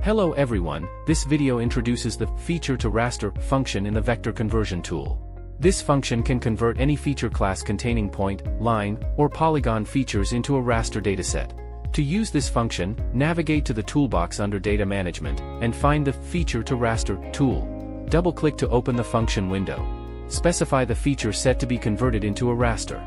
Hello everyone, this video introduces the feature to raster function in the vector conversion tool. This function can convert any feature class containing point, line, or polygon features into a raster dataset. To use this function, navigate to the toolbox under Data Management, and find the Feature to Raster tool. Double-click to open the function window. Specify the feature set to be converted into a raster.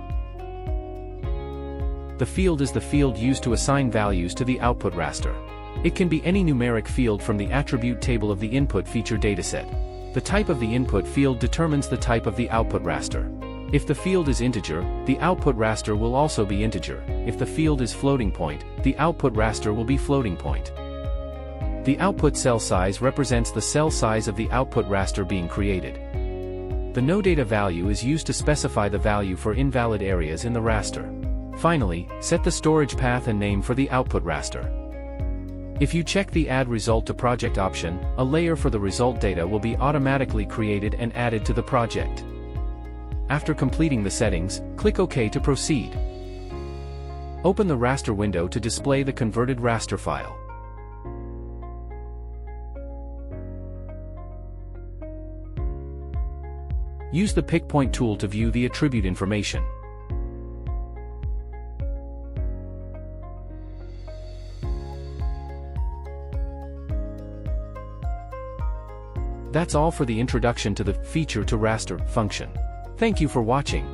The field is the field used to assign values to the output raster. It can be any numeric field from the attribute table of the input feature dataset. The type of the input field determines the type of the output raster. If the field is integer, the output raster will also be integer. If the field is floating point, the output raster will be floating point. The output cell size represents the cell size of the output raster being created. The noData value is used to specify the value for invalid areas in the raster. Finally, set the storage path and name for the output raster. If you check the Add Result to Project option, a layer for the result data will be automatically created and added to the project. After completing the settings, click OK to proceed. Open the raster window to display the converted raster file. Use the Pick Point tool to view the attribute information. That's all for the introduction to the feature to raster function. Thank you for watching.